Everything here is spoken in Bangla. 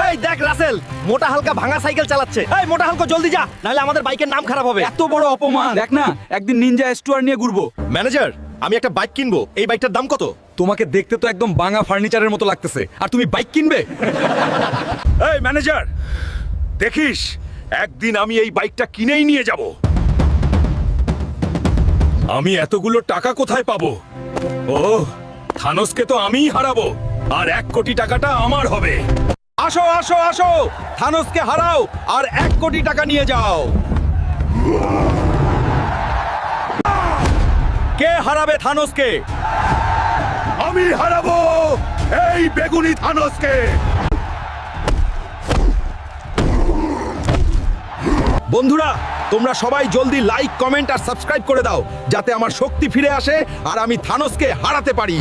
এই দেখ রাসেল, মোটা হালকা ভাঙা সাইকেল চালাচ্ছে। এই মোটা হালকা জলদি যা, নাহলে আমাদের বাইকের নাম খারাপ হবে। এত বড় অপমান! দেখ না, একদিন নিনজা স্টুয়ার নিয়ে ঘুরবো। ম্যানেজার, আমি একটা বাইক কিনবো, এই বাইকটার দাম কত? তোমাকে দেখতে তো একদম ভাঙা ফার্নিচারের মতো লাগতেছে, আর তুমি বাইক কিনবে? এই ম্যানেজার, দেখিস একদিন আমি এই বাইকটা কিনেই নিয়ে যাব। আমি এতগুলো টাকা কোথায় পাবো? ও, থানোসকে তো আমিই হারাবো, আর 1 কোটি টাকাটা আমার হবে। আসো আসো আসো, থানোসকে হারাও আর 1 কোটি টাকা নিয়ে যাও। কে হারাবে থানোসকে? আমি হারাবো এই বেগুনি থানোসকে। বন্ধুরা, তোমরা সবাই জলদি লাইক, কমেন্ট আর সাবস্ক্রাইব করে দাও, যাতে আমার শক্তি ফিরে আসে আর আমি থানোসকে হারাতে পারি।